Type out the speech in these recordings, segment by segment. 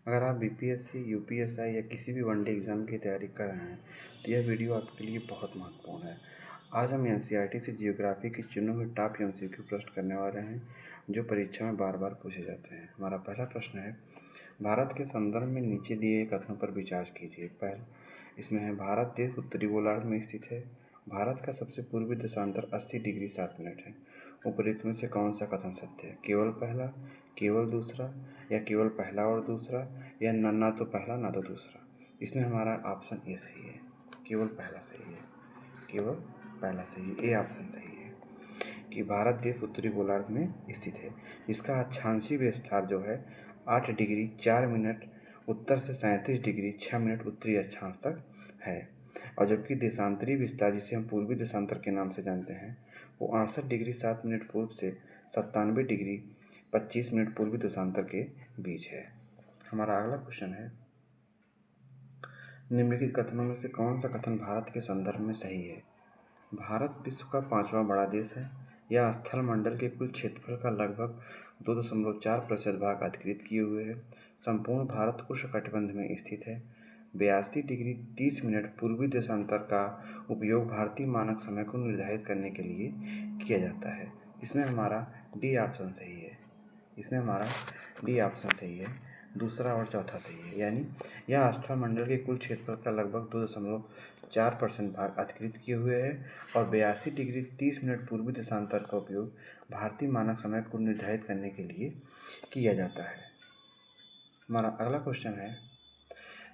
अगर आप BPSC, UPSI या किसी भी वनडे एग्ज़ाम की तैयारी कर रहे हैं तो यह वीडियो आपके लिए बहुत महत्वपूर्ण है। आज हम एनसीईआरटी से जियोग्राफी के चुने हुए टॉप एमसीक्यू प्रश्न करने वाले हैं जो परीक्षा में बार बार पूछे जाते हैं। हमारा पहला प्रश्न है, भारत के संदर्भ में नीचे दिए गए कथनों पर विचार कीजिए। पहला इसमें है, भारत देश उत्तरी गोलार्ध में स्थित है। भारत का सबसे पूर्वी देशांतर 80 डिग्री 7 मिनट है। उपरोक्त में से कौन सा कथन सत्य है? केवल पहला, केवल दूसरा, या केवल पहला और दूसरा, या ना तो पहला ना तो दूसरा। इसमें हमारा ऑप्शन ए सही है, केवल पहला सही है, केवल पहला सही है, ए ऑप्शन सही है कि भारत देश उत्तरी गोलार्ध में स्थित है। इसका अक्षांशीय विस्तार जो है 8 डिग्री 4 मिनट उत्तर से 37 डिग्री 6 मिनट उत्तरी अक्षांश तक है, और जबकि देशांतरी विस्तार जिसे हम पूर्वी देशांतर के नाम से जानते हैं वो 68 डिग्री 7 मिनट पूर्व से 97 डिग्री 25 मिनट पूर्वी देशांतर के बीच है। हमारा अगला क्वेश्चन है, निम्नलिखित कथनों में से कौन सा कथन भारत के संदर्भ में सही है? भारत विश्व का 5वां बड़ा देश है। यह स्थल मंडल के कुल क्षेत्रफल का लगभग 2.4% भाग अधिकृत किए हुए है। संपूर्ण भारत उष्णकटिबंध में स्थित है। 82 डिग्री 30 मिनट पूर्वी देशांतर का उपयोग भारतीय मानक समय को निर्धारित करने के लिए किया जाता है। इसमें हमारा डी ऑप्शन सही है, इसमें हमारा डी ऑप्शन सही है, दूसरा और चौथा सही है। यानी यह स्थल मंडल के कुल क्षेत्रफल का लगभग 2.4% भाग अधिकृत किए हुए है और 82 डिग्री 30 मिनट पूर्वी देशांतर का उपयोग भारतीय मानक समय को निर्धारित करने के लिए किया जाता है। हमारा अगला क्वेश्चन है,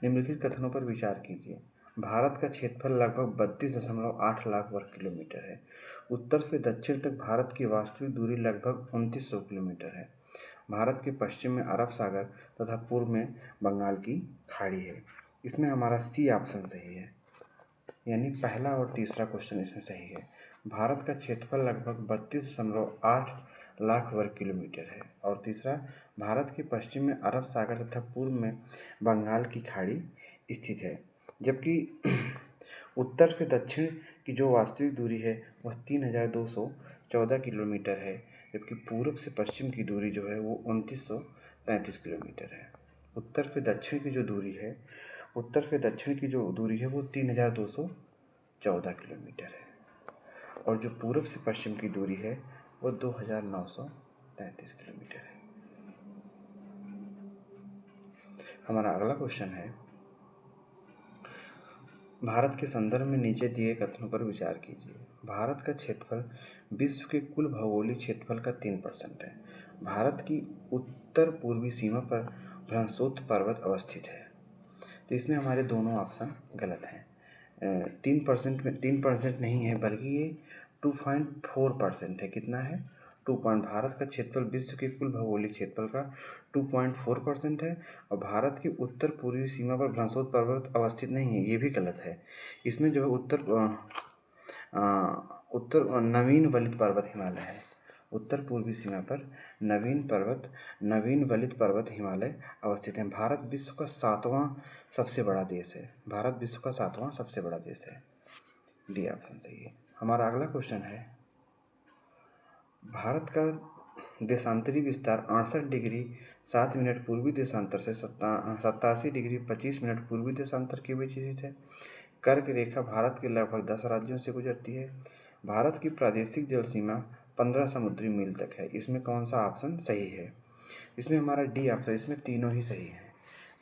निम्नलिखित कथनों पर विचार कीजिए। भारत का क्षेत्रफल लगभग 32.8 लाख वर्ग किलोमीटर है। उत्तर से दक्षिण तक भारत की वास्तविक दूरी लगभग 2900 किलोमीटर है। भारत के पश्चिम में अरब सागर तथा पूर्व में बंगाल की खाड़ी है। इसमें हमारा सी ऑप्शन सही है, यानी पहला और तीसरा क्वेश्चन इसमें सही है। भारत का क्षेत्रफल लगभग 32.8 लाख वर्ग किलोमीटर है। और तीसरा, भारत के पश्चिम में अरब सागर तथा पूर्व में बंगाल की खाड़ी स्थित है। जबकि उत्तर से दक्षिण की जो वास्तविक दूरी है वह 3214 किलोमीटर है, जबकि पूर्व से पश्चिम की दूरी जो है वो 2933 किलोमीटर है। उत्तर से दक्षिण की जो दूरी है वो 3214 किलोमीटर है, और जो पूर्व से पश्चिम की दूरी है वो 2933 किलोमीटर है। हमारा अगला क्वेश्चन है, भारत के संदर्भ में नीचे दिए कथनों पर विचार कीजिए। भारत का क्षेत्रफल विश्व के कुल भौगोलिक क्षेत्रफल का 3% है। भारत की उत्तर पूर्वी सीमा पर भ्रंशोत्तर पर्वत अवस्थित है। तो इसमें हमारे दोनों ऑप्शन गलत हैं। 3% नहीं है, बल्कि ये 2.4% है। कितना है? 2 भारत का क्षेत्रफल विश्व के कुल भौगोलिक क्षेत्रफल का 2.4% है, और भारत की उत्तर पूर्वी सीमा पर भ्रंशोत्तर पर्वत अवस्थित नहीं है, ये भी गलत है। इसमें जो है उत्तर नवीन वलित पर्वत हिमालय है। उत्तर पूर्वी सीमा पर नवीन वलित पर्वत हिमालय अवस्थित है। भारत विश्व का 7वां सबसे बड़ा देश है। भारत विश्व का 7वां सबसे बड़ा देश है। डी ऑप्शन सही है। हमारा अगला क्वेश्चन है, भारत का देशांतरी विस्तार 68 डिग्री 7 मिनट पूर्वी देशांतर से 87 डिग्री 25 मिनट पूर्वी देशांतर के बीच स्थित है। कर्क रेखा भारत के लगभग 10 राज्यों से गुजरती है। भारत की प्रादेशिक जल सीमा 15 समुद्री मील तक है। इसमें कौन सा ऑप्शन सही है? इसमें हमारा डी ऑप्शन, इसमें तीनों ही सही है।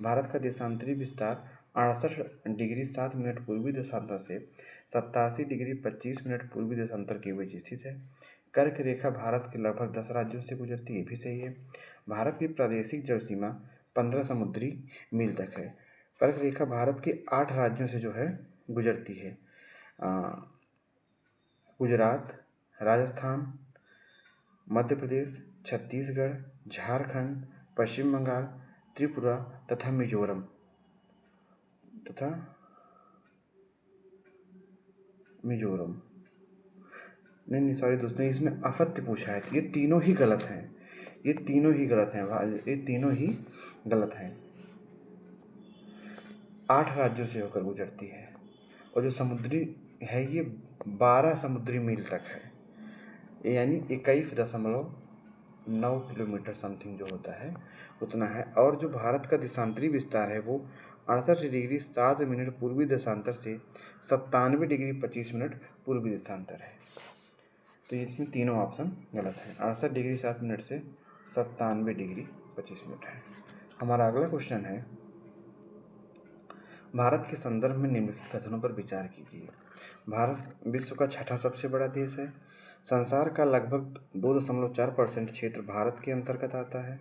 भारत का देशांतरी विस्तार 68 डिग्री 7 मिनट पूर्वी देशांतर से 87 डिग्री 25 मिनट पूर्वी देशांतर के बीच स्थित है। कर्क रेखा भारत के लगभग 10 राज्यों से गुजरती है, ये भी सही है। भारत की प्रादेशिक जल सीमा 15 समुद्री मील तक है। कर्क रेखा भारत के 8 राज्यों से जो है गुजरती है, गुजरात, राजस्थान, मध्य प्रदेश, छत्तीसगढ़, झारखंड, पश्चिम बंगाल, त्रिपुरा तथा मिजोरम नहीं सॉरी दोस्तों, इसमें असत्य पूछा है। ये तीनों ही गलत हैं, ये तीनों ही गलत हैं। 8 राज्यों से होकर गुजरती है, और जो समुद्री है ये 12 समुद्री मील तक है, यानी 21.9 किलोमीटर समथिंग जो होता है उतना है। और जो भारत का देशांतरी विस्तार है वो 68 डिग्री 7 मिनट पूर्वी देशांतर से 97 डिग्री 25 मिनट पूर्वी देशांतर है। तो इसमें तीनों ऑप्शन गलत है। 68 डिग्री 7 मिनट से 97 डिग्री 25 मिनट है। हमारा अगला क्वेश्चन है, भारत के संदर्भ में निम्नलिखित कथनों पर विचार कीजिए। भारत विश्व का छठा सबसे बड़ा देश है। संसार का लगभग 2.4% क्षेत्र भारत के अंतर्गत आता है।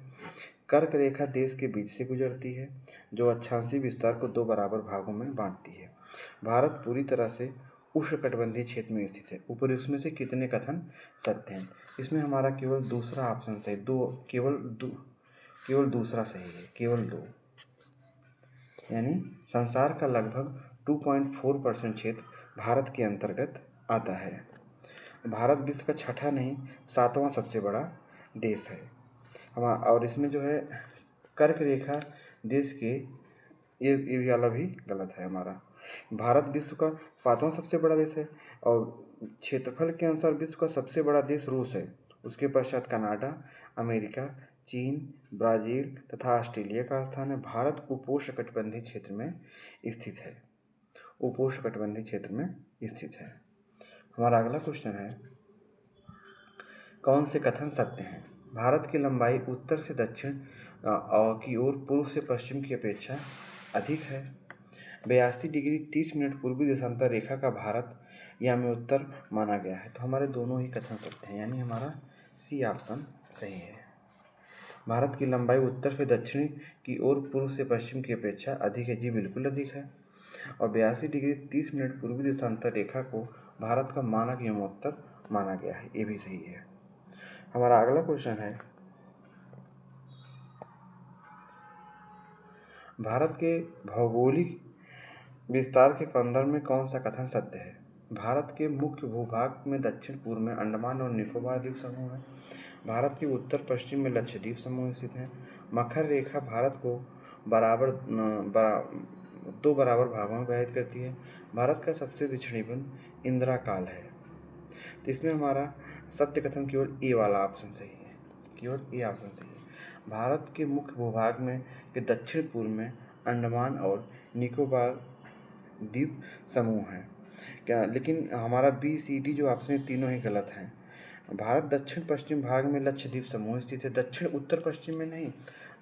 कर्क रेखा देश के बीच से गुजरती है, जो अक्षांशीय विस्तार को 2 बराबर भागों में बांटती है। भारत पूरी तरह से उष्णकटिबंधीय क्षेत्र में स्थित है। ऊपर इसमें से कितने कथन सत्य हैं? इसमें हमारा केवल दूसरा ऑप्शन सही, केवल दूसरा सही है, केवल 2, यानी संसार का लगभग 2.4% क्षेत्र भारत के अंतर्गत आता है। भारत विश्व का छठा नहीं 7वां सबसे बड़ा देश है। और इसमें जो है कर्क रेखा देश के, ये वाला भी गलत है हमारा। भारत विश्व का 7वां सबसे बड़ा देश है और क्षेत्रफल के अनुसार विश्व का सबसे बड़ा देश रूस है। उसके पश्चात कनाडा, अमेरिका, चीन, ब्राज़ील तथा ऑस्ट्रेलिया का स्थान है। भारत उपोष्णकटिबंधीय क्षेत्र में स्थित है, उपोष्णकटिबंधीय क्षेत्र में स्थित है। हमारा अगला क्वेश्चन है, कौन से कथन सत्य हैं? भारत की लंबाई उत्तर से दक्षिण की ओर पूर्व से पश्चिम की अपेक्षा अधिक है। 82 डिग्री 30 मिनट पूर्वी देशांतर रेखा का भारत या में उत्तर माना गया है। तो हमारे दोनों ही कथन सत्य हैं, यानी हमारा सी ऑप्शन सही है। भारत की लंबाई उत्तर से दक्षिण की ओर पूर्व से पश्चिम की अपेक्षा अधिक है, जी बिल्कुल अधिक है। और 82 डिग्री 30 मिनट पूर्वी देशांतर रेखा को भारत का मानक यमोत्तर माना गया है, ये भी सही है। हमारा अगला क्वेश्चन है, भारत के भौगोलिक विस्तार के संदर्भ में कौन सा कथन सत्य है? भारत के मुख्य भूभाग में दक्षिण पूर्व में अंडमान और निकोबार द्वीप समूह है। भारत के उत्तर पश्चिम में लक्षद्वीप समूह स्थित है। मकर रेखा भारत को दो बराबर भागों में विभाजित करती है। भारत का सबसे दक्षिणी बिंदु इंदिरा काल है। तो इसमें हमारा सत्य कथन केवल ए वाला ऑप्शन सही है, केवल ए ऑप्शन सही है। भारत के मुख्य भूभाग में के दक्षिण पूर्व में अंडमान और निकोबार द्वीप समूह है क्या, लेकिन हमारा बी सी डी जो ऑप्शन है तीनों ही गलत हैं। भारत दक्षिण पश्चिम भाग में लक्षद्वीप समूह स्थित है, दक्षिण उत्तर पश्चिम में नहीं,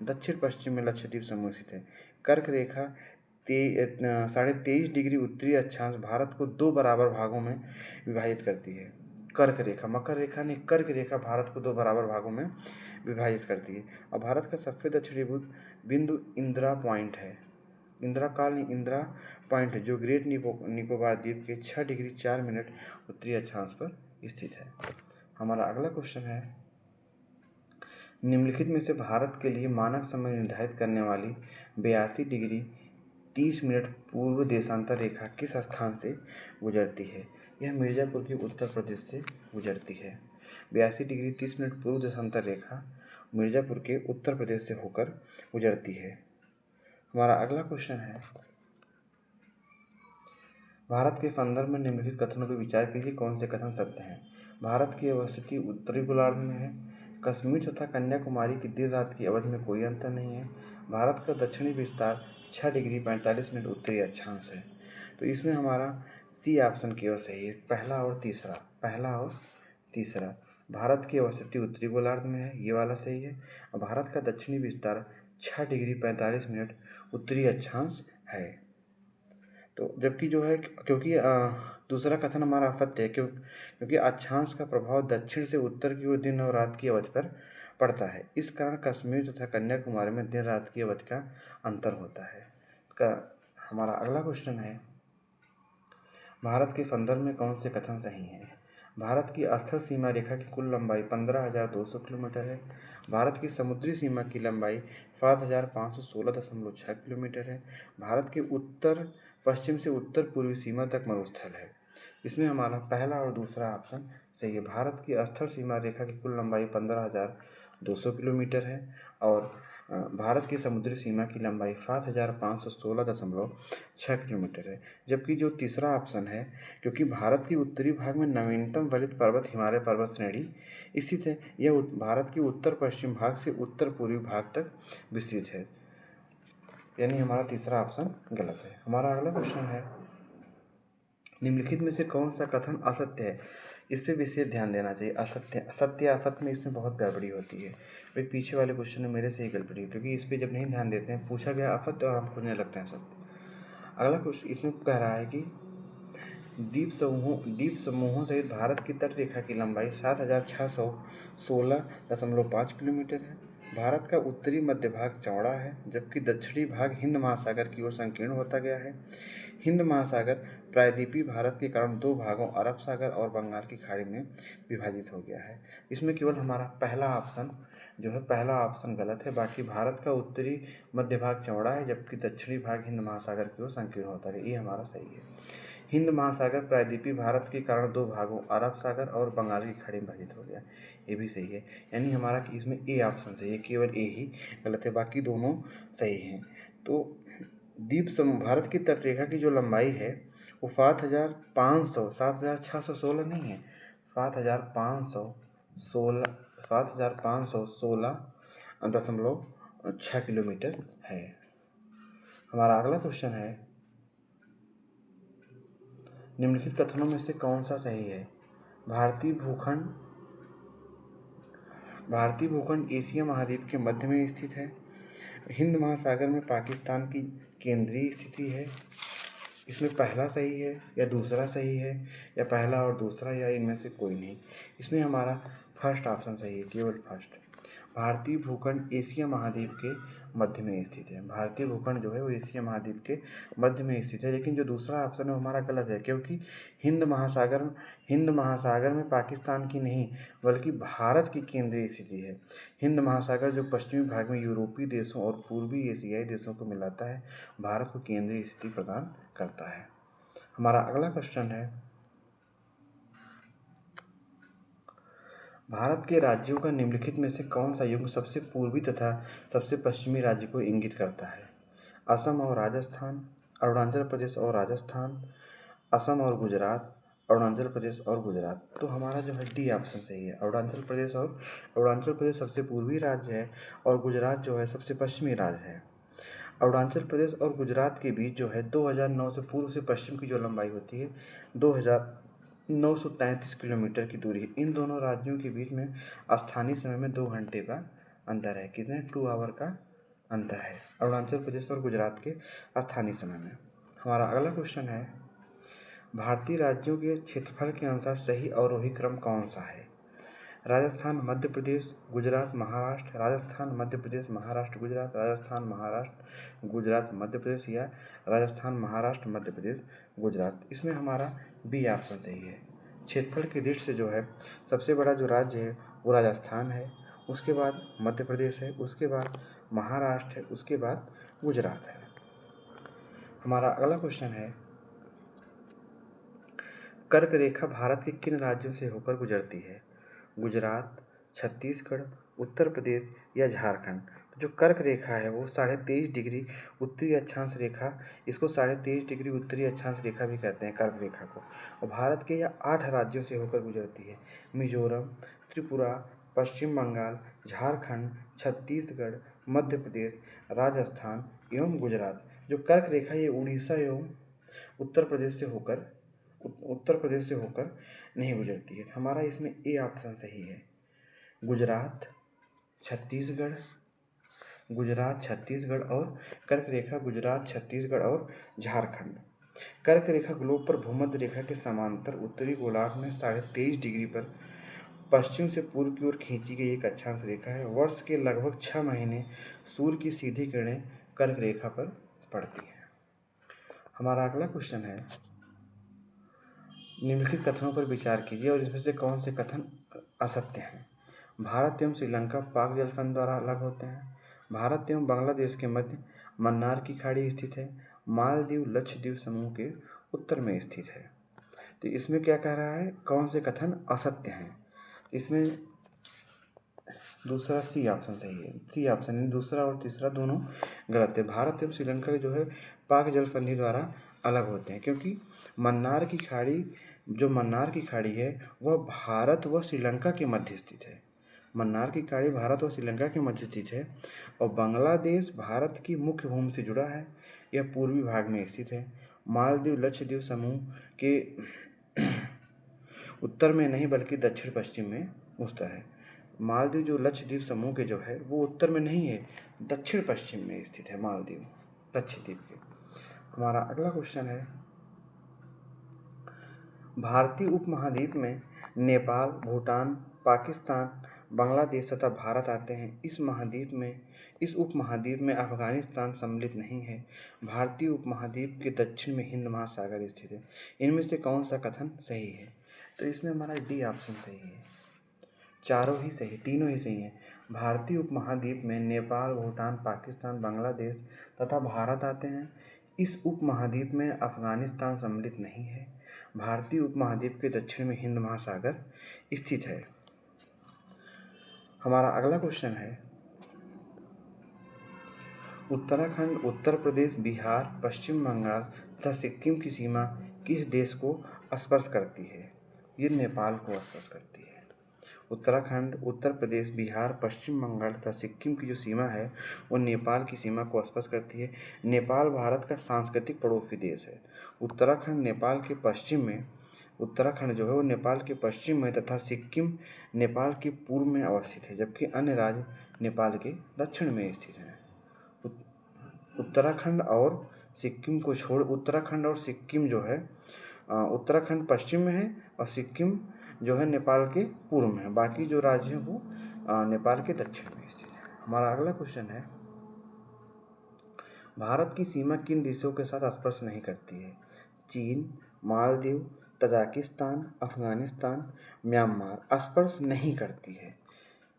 दक्षिण पश्चिम में लक्षद्वीप समूह स्थित है। कर्क रेखा 23.5 डिग्री उत्तरी अक्षांश भारत को 2 बराबर भागों में विभाजित करती है। कर्क रेखा, मकर रेखा नहीं, कर्क रेखा भारत को 2 बराबर भागों में विभाजित करती है। और भारत का सबसे दक्षिणी बिंदु इंदिरा पॉइंट है, इंदिरा काल नहीं, इंदिरा पॉइंट है, जो ग्रेट निकोबार द्वीप के 6 डिग्री 4 मिनट उत्तरी अक्षांश पर स्थित है। हमारा अगला क्वेश्चन है, निम्नलिखित में से भारत के लिए मानक समय निर्धारित करने वाली 82 डिग्री 30 मिनट पूर्व देशांतर रेखा किस स्थान से गुजरती है? यह मिर्ज़ापुर के उत्तर प्रदेश से गुजरती है। 82 डिग्री 30 मिनट पूर्व देशांतर रेखा मिर्ज़ापुर के उत्तर प्रदेश से होकर गुजरती है। हमारा अगला क्वेश्चन है, भारत के संदर्भ में निम्नलिखित कथनों पर विचार कीजिए, कौन से कथन सत्य हैं? भारत की अवस्थिति उत्तरी गोलार्ध में है। कश्मीर तथा कन्याकुमारी की दिन रात की अवधि में कोई अंतर नहीं है। भारत का दक्षिणी विस्तार 6 डिग्री 45 मिनट उत्तरी अक्षांश है। तो इसमें हमारा सी ऑप्शन केवल सही है, पहला और तीसरा। भारत की अवस्थिति उत्तरी गोलार्ध में है, ये वाला सही है। और भारत का दक्षिणी विस्तार 6 डिग्री 45 मिनट उत्तरी अक्षांश है। तो जबकि जो है, क्योंकि दूसरा कथन हमारा असत्य है, क्योंकि अक्षांश का प्रभाव दक्षिण से उत्तर की ओर दिन और रात की अवधि पर पड़ता है। इस कारण कश्मीर तथा कन्याकुमारी में दिन रात की अवधि का अंतर होता है। हमारा अगला क्वेश्चन है, भारत के संदर्भ में कौन से कथन सही हैं? भारत की स्थल सीमा रेखा की कुल लंबाई 15,200 किलोमीटर है। भारत की समुद्री सीमा की लंबाई 7,516.6 किलोमीटर है। भारत के उत्तर पश्चिम से उत्तर पूर्वी सीमा तक मरुस्थल है। इसमें हमारा पहला और दूसरा ऑप्शन सही है। भारत की स्थल सीमा रेखा की कुल लंबाई 15,200 किलोमीटर है और भारत की समुद्री सीमा की लंबाई 7,516.6 किलोमीटर है। जबकि जो तीसरा ऑप्शन है, क्योंकि भारत के उत्तरी भाग में नवीनतम वलित पर्वत हिमालय पर्वत श्रेणी स्थित है, यह भारत के उत्तर पश्चिम भाग से उत्तर पूर्वी भाग तक विस्तृत है। यानी हमारा तीसरा ऑप्शन गलत है। हमारा अगला क्वेश्चन है, निम्नलिखित में से कौन सा कथन असत्य है? इस पर विशेष ध्यान देना चाहिए। असत्य, असत्य आफत में इसमें बहुत गड़बड़ी होती है। भाई पीछे वाले क्वेश्चन में मेरे से ही गड़बड़ी है, क्योंकि इस पर जब नहीं ध्यान देते हैं, पूछा गया असत्य और हम खोजने लगते हैं सत्य। अगला क्वेश्चन इसमें कह रहा है कि द्वीप समूहों सहित भारत की तट रेखा की लंबाई 7,616.5 किलोमीटर है। भारत का उत्तरी मध्य भाग चौड़ा है, जबकि दक्षिणी भाग हिंद महासागर की ओर संकीर्ण होता गया है। हिंद महासागर प्रायद्वीपीय भारत के कारण दो भागों अरब सागर और बंगाल की खाड़ी में विभाजित हो गया है। इसमें केवल हमारा पहला ऑप्शन जो है, पहला ऑप्शन गलत है। बाकी भारत का उत्तरी मध्य भाग चौड़ा है, जबकि दक्षिणी भाग हिंद महासागर की ओर संकीर्ण होता है, ये हमारा सही है। हिंद महासागर प्रायद्वीपीय भारत के कारण दो भागों अरब सागर और बंगाल की खाड़ी में विभाजित हो गया, ये भी सही है। यानी हमारा इसमें ए ऑप्शन सही है, केवल ए ही गलत है, बाकी दोनों सही हैं। तो भारत की तटरेखा की जो लंबाई है वो 7,616 नहीं है, 7,516.6 किलोमीटर है। हमारा अगला क्वेश्चन है, निम्नलिखित कथनों में से कौन सा सही है? भारतीय भूखंड एशिया महाद्वीप के मध्य में स्थित है। हिंद महासागर में पाकिस्तान की केंद्रीय स्थिति है। इसमें पहला सही है या दूसरा सही है, या पहला और दूसरा, या इनमें से कोई नहीं। इसमें हमारा फर्स्ट ऑप्शन सही है, केवल फर्स्ट। भारतीय भूखंड एशिया महाद्वीप के मध्य में स्थित है। भारतीय भूखंड जो है वो एशिया महाद्वीप के मध्य में स्थित है। लेकिन जो दूसरा ऑप्शन है वो हमारा गलत है, क्योंकि हिंद महासागर में पाकिस्तान की नहीं बल्कि भारत की केंद्रीय स्थिति है। हिंद महासागर जो पश्चिमी भाग में यूरोपीय देशों और पूर्वी एशियाई देशों को मिलाता है, भारत को केंद्रीय स्थिति प्रदान करता है। हमारा अगला क्वेश्चन है, भारत के राज्यों का निम्नलिखित में से कौन सा युग्म सबसे पूर्वी तथा सबसे पश्चिमी राज्य को इंगित करता है? असम और राजस्थान, अरुणाचल प्रदेश और राजस्थान, असम और गुजरात, अरुणाचल प्रदेश और गुजरात। तो हमारा जो है डी ऑप्शन सही है। अरुणाचल प्रदेश सबसे पूर्वी राज्य है और गुजरात जो है सबसे पश्चिमी राज्य है। अरुणाचल प्रदेश और गुजरात के बीच जो है 2009 से पूर्व से पश्चिम की जो लंबाई होती है 2,933 किलोमीटर की दूरी है। इन दोनों राज्यों के बीच में स्थानीय समय में 2 घंटे का अंतर है। कितने? 2 आवर का अंतर है अरुणाचल प्रदेश और गुजरात के स्थानीय समय में। हमारा अगला क्वेश्चन है, भारतीय राज्यों के क्षेत्रफल के अनुसार सही अवरोही क्रम कौन सा है? राजस्थान, मध्य प्रदेश, गुजरात, महाराष्ट्र, राजस्थान, मध्य प्रदेश, महाराष्ट्र, गुजरात, राजस्थान, महाराष्ट्र, गुजरात, मध्य प्रदेश, या राजस्थान, महाराष्ट्र, मध्य प्रदेश, गुजरात। इसमें हमारा बी ऑप्शन सही है। क्षेत्रफल की दृष्टि से जो है सबसे बड़ा जो राज्य है वो राजस्थान है, उसके बाद मध्य प्रदेश है, उसके बाद महाराष्ट्र है, उसके बाद गुजरात है। हमारा अगला क्वेश्चन है, कर्क रेखा भारत के किन राज्यों से होकर गुजरती है? गुजरात, छत्तीसगढ़, उत्तर प्रदेश या झारखंड। जो कर्क रेखा है वो 23.5 डिग्री उत्तरी अक्षांश रेखा, इसको 23.5 डिग्री उत्तरी अक्षांश रेखा भी कहते हैं कर्क रेखा को, और भारत के यह 8 राज्यों से होकर गुजरती है। मिजोरम, त्रिपुरा, पश्चिम बंगाल, झारखंड, छत्तीसगढ़, मध्य प्रदेश, राजस्थान एवं गुजरात। जो कर्क रेखा ये उड़ीसा एवं उत्तर प्रदेश से होकर नहीं गुजरती है। हमारा इसमें ए ऑप्शन सही है। गुजरात, छत्तीसगढ़ और कर्क रेखा गुजरात, छत्तीसगढ़ और झारखंड। कर्क रेखा ग्लोब पर भूमध्य रेखा के समांतर उत्तरी गोलार्ध में 23.5 डिग्री पर पश्चिम से पूर्व की ओर खींची गई एक अक्षांश रेखा है। वर्ष के लगभग 6 महीने सूर्य की सीधी किरणें कर्क रेखा पर पड़ती हैं। हमारा अगला क्वेश्चन है, निम्नलिखित कथनों पर विचार कीजिए और इसमें से कौन से कथन असत्य हैं? भारत एवं श्रीलंका पाक जलसंधि द्वारा अलग होते हैं। भारत एवं बांग्लादेश के मध्य मन्नार की खाड़ी स्थित है। मालदीव लक्षद्वीप समूह के उत्तर में स्थित है। तो इसमें क्या कह रहा है, कौन से कथन असत्य हैं? इसमें दूसरा सी ऑप्शन सही है। सी ऑप्शन यानी दूसरा और तीसरा दोनों गलत है। भारत एवं श्रीलंका जो है पाक जल संधि द्वारा अलग होते हैं, क्योंकि मन्नार की खाड़ी जो मन्नार की खाड़ी है वह भारत व श्रीलंका के मध्य स्थित है। मन्नार की खाड़ी भारत और श्रीलंका के मध्य स्थित है और बांग्लादेश भारत की मुख्य भूमि से जुड़ा है। यह पूर्वी भाग में स्थित है। मालदीव लक्षद्वीप समूह के उत्तर में नहीं बल्कि दक्षिण पश्चिम में स्थित है। मालदीव जो लक्षद्वीप समूह के जो है वो उत्तर में नहीं है, दक्षिण पश्चिम में स्थित है मालदीव लक्षद्वीप के। हमारा अगला क्वेश्चन है, भारतीय उपमहाद्वीप में नेपाल, भूटान, पाकिस्तान, बांग्लादेश तथा भारत आते हैं। इस उपमहाद्वीप में अफगानिस्तान सम्मिलित नहीं है। भारतीय उपमहाद्वीप के दक्षिण में हिंद महासागर स्थित है। इनमें से कौन सा कथन सही है? तो इसमें हमारा डी ऑप्शन सही है। चारों ही सही, तीनों ही सही हैं। भारतीय उपमहाद्वीप में नेपाल, भूटान, पाकिस्तान, बांग्लादेश तथा भारत आते हैं। इस उपमहाद्वीप में अफगानिस्तान सम्मिलित नहीं है। भारतीय उपमहाद्वीप के दक्षिण में हिंद महासागर स्थित है। हमारा अगला क्वेश्चन है, उत्तराखंड, उत्तर प्रदेश, बिहार, पश्चिम बंगाल तथा सिक्किम की सीमा किस देश को स्पर्श करती है? ये नेपाल को स्पर्श करती है। उत्तराखंड, उत्तर प्रदेश, बिहार, पश्चिम बंगाल तथा सिक्किम की जो सीमा है वो नेपाल की सीमा को स्पर्श करती है। नेपाल भारत का सांस्कृतिक पड़ोसी देश है। उत्तराखंड नेपाल के पश्चिम में उत्तराखंड जो है वो नेपाल के पश्चिम में तथा सिक्किम नेपाल के पूर्व में अवस्थित है, जबकि अन्य राज्य नेपाल के दक्षिण में स्थित हैं। उत्तराखंड और सिक्किम को छोड़ उत्तराखंड और सिक्किम जो है उत्तराखंड पश्चिम में है और सिक्किम जो है नेपाल के पूर्व में है। बाकी जो राज्य हैं वो नेपाल के दक्षिण में स्थित है। हमारा अगला क्वेश्चन है, भारत की सीमा किन देशों के साथ स्पर्श नहीं करती है? चीन, मालदीव, तजाकिस्तान, अफगानिस्तान, म्यांमार स्पर्श नहीं करती है।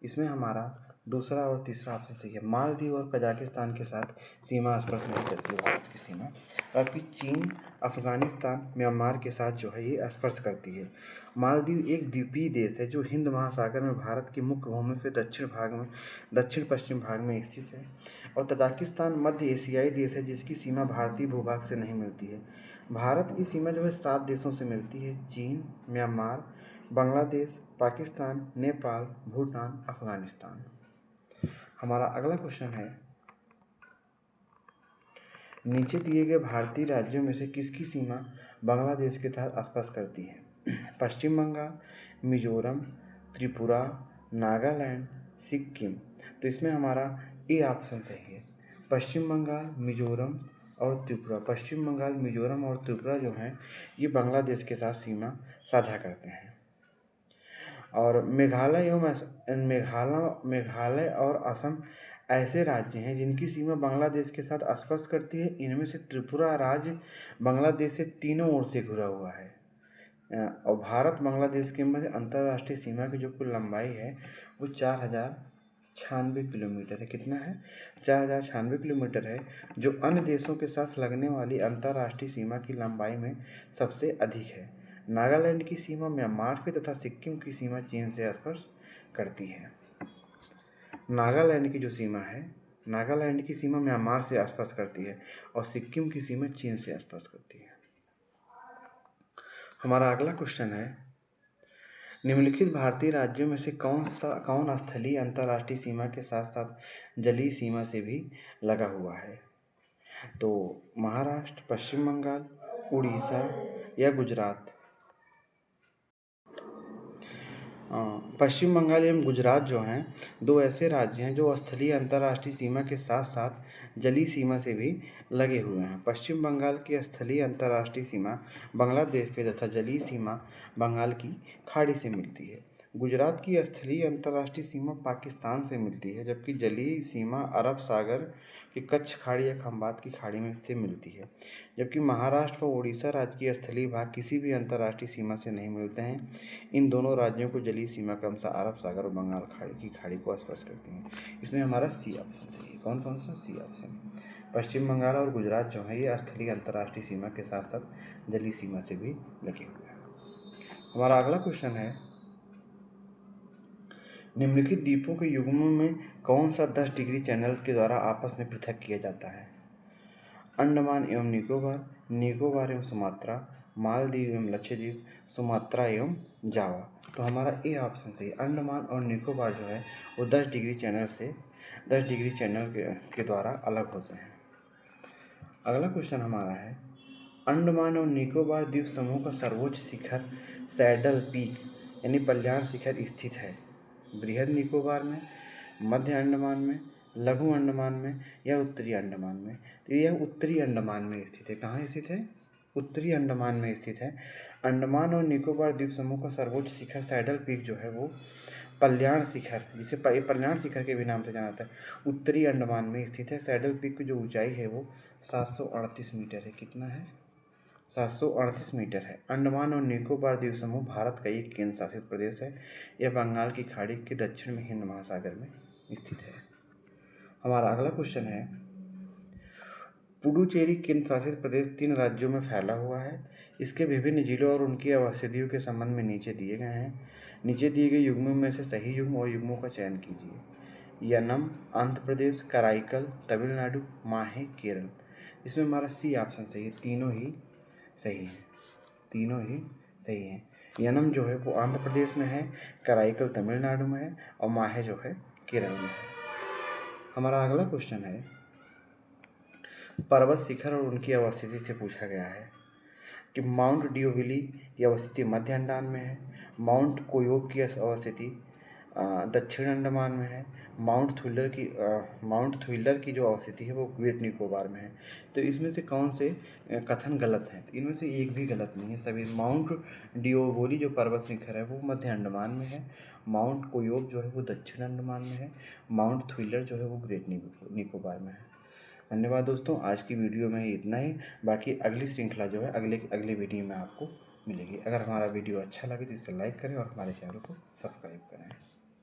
इसमें हमारा दूसरा और तीसरा ऑप्शन सही है। मालदीव और कजाकिस्तान के साथ सीमा स्पर्श नहीं करती है भारत की सीमा, जबकि चीन, अफगानिस्तान, म्यांमार के साथ जो है ये स्पर्श करती है। मालदीव एक द्वीपीय देश है जो हिंद महासागर में भारत की मुख्य भूमि से दक्षिण पश्चिम भाग में स्थित है। और तजाकिस्तान मध्य एशियाई देश है जिसकी सीमा भारतीय भूभाग से नहीं मिलती है। भारत की सीमा जो है 7 देशों से मिलती है: चीन, म्यांमार, बांग्लादेश, पाकिस्तान, नेपाल, भूटान, अफगानिस्तान। हमारा अगला क्वेश्चन है, नीचे दिए गए भारतीय राज्यों में से किसकी सीमा बांग्लादेश के तहत स्पर्श करती है? पश्चिम बंगाल, मिजोरम, त्रिपुरा, नागालैंड, सिक्किम। तो इसमें हमारा ए ऑप्शन सही है। पश्चिम बंगाल, मिजोरम और त्रिपुरा। पश्चिम बंगाल, मिजोरम और त्रिपुरा जो हैं ये बांग्लादेश के साथ सीमा साझा करते हैं। और मेघालय और असम ऐसे राज्य हैं जिनकी सीमा बांग्लादेश के साथ स्पर्श करती है। इनमें से त्रिपुरा राज्य बांग्लादेश से तीनों ओर से घिरा हुआ है। और भारत बांग्लादेश के मध्य अंतर्राष्ट्रीय सीमा की जो कुल लंबाई है वो 4096 किलोमीटर है। कितना है? 4096 किलोमीटर है, जो अन्य देशों के साथ लगने वाली अंतर्राष्ट्रीय सीमा की लंबाई में सबसे अधिक है। नागालैंड की सीमा म्यांमार से तथा सिक्किम की सीमा चीन से स्पर्श करती है। नागालैंड की जो सीमा है, नागालैंड की सीमा म्यांमार से स्पर्श करती है और सिक्किम की सीमा चीन से स्पर्श करती है। हमारा अगला क्वेश्चन है, निम्नलिखित भारतीय राज्यों में से कौन स्थलीय अंतर्राष्ट्रीय सीमा के साथ साथ जलीय सीमा से भी लगा हुआ है? तो महाराष्ट्र, पश्चिम बंगाल, उड़ीसा या गुजरात। पश्चिम बंगाल एवं गुजरात जो हैं दो ऐसे राज्य हैं जो स्थलीय अंतर्राष्ट्रीय सीमा के साथ साथ जलीय सीमा से भी लगे हुए हैं। पश्चिम बंगाल की स्थलीय अंतर्राष्ट्रीय सीमा बांग्लादेश से तथा जलीय सीमा बंगाल की खाड़ी से मिलती है। गुजरात की स्थलीय अंतर्राष्ट्रीय सीमा पाकिस्तान से मिलती है, जबकि जलीय सीमा अरब सागर की कच्छ खाड़ी या खंबात की खाड़ी में से मिलती है। जबकि महाराष्ट्र व उड़ीसा राज्य की स्थलीय भाग किसी भी अंतर्राष्ट्रीय सीमा से नहीं मिलते हैं। इन दोनों राज्यों को जलीय सीमा क्रमशः अरब सागर और बंगाल की खाड़ी को स्पर्श करती हैं। इसमें हमारा सी ऑप्शन सही है। कौन कौन सा? C option. पश्चिम बंगाल और गुजरात जो है ये स्थलीय अंतर्राष्ट्रीय सीमा के साथ साथ जलीय सीमा से भी लगे हुए हैं। हमारा अगला क्वेश्चन है, निम्नलिखित द्वीपों के युग्मों में कौन सा 10 डिग्री चैनल के द्वारा आपस में पृथक किया जाता है? अंडमान एवं निकोबार, निकोबार एवं सुमात्रा, मालदीव एवं लक्षद्वीप, सुमात्रा एवं जावा। तो हमारा ए ऑप्शन सही है। अंडमान और निकोबार जो है वो 10 डिग्री चैनल के द्वारा अलग होते हैं। अगला क्वेश्चन हमारा है, अंडमान और निकोबार द्वीप समूह का सर्वोच्च शिखर सैडल पीक यानी पल्याण शिखर स्थित है? बृहद निकोबार में, मध्य अंडमान में, लघु अंडमान में या उत्तरी अंडमान में? तो यह उत्तरी अंडमान में स्थित है। कहाँ स्थित है? उत्तरी अंडमान में स्थित है। अंडमान और निकोबार द्वीप समूह का सर्वोच्च शिखर सैडल पीक जो है वो पल्याण शिखर, जिसे पल्याण शिखर के भी नाम से जाना जाता है, उत्तरी अंडमान में स्थित है। सैडल पीक की जो ऊंचाई है वो 738 मीटर है। कितना है? 738 मीटर है। अंडमान और निकोबार द्वीप समूह भारत का एक केंद्र शासित प्रदेश है। यह बंगाल की खाड़ी के दक्षिण में हिंद महासागर में स्थित है। हमारा अगला क्वेश्चन है, पुडुचेरी केंद्र शासित प्रदेश 3 राज्यों में फैला हुआ है। इसके विभिन्न जिलों और उनकी अवस्थितियों के संबंध में नीचे दिए गए हैं। नीचे दिए गए युग्मों में से सही युग्म और युग्मों का चयन कीजिए। यनम आंध्र प्रदेश, कराईकल तमिलनाडु, माहे केरल। इसमें हमारा सी ऑप्शन सही है। तीनों ही सही हैं। यनम जो है वो आंध्र प्रदेश में है, कराईकल तमिलनाडु में है और माहे जो है केरल में है। हमारा अगला क्वेश्चन है, पर्वत शिखर और उनकी अवस्थिति से पूछा गया है कि माउंट डिओविली की अवस्थिति मध्य अंडमान में है, माउंट कोयोब की अवस्थिति दक्षिण अंडमान में है, माउंट थ्विलर की जो अवस्थिति है वो ग्रेट निकोबार में है। तो इसमें से कौन से कथन गलत हैं? तो इनमें से एक भी गलत नहीं है। सभी माउंट डिओवोली जो पर्वत शिखर है वो मध्य अंडमान में है, माउंट कोयोब जो है वो दक्षिण अंडमान में है, माउंट थ्विलर जो है वो ग्रेट निकोबार में है। धन्यवाद दोस्तों, आज की वीडियो में इतना ही। बाकी अगली श्रृंखला जो है अगले वीडियो में आपको मिलेगी। अगर हमारा वीडियो अच्छा लगे तो इसे लाइक करें और हमारे चैनल को सब्सक्राइब करें।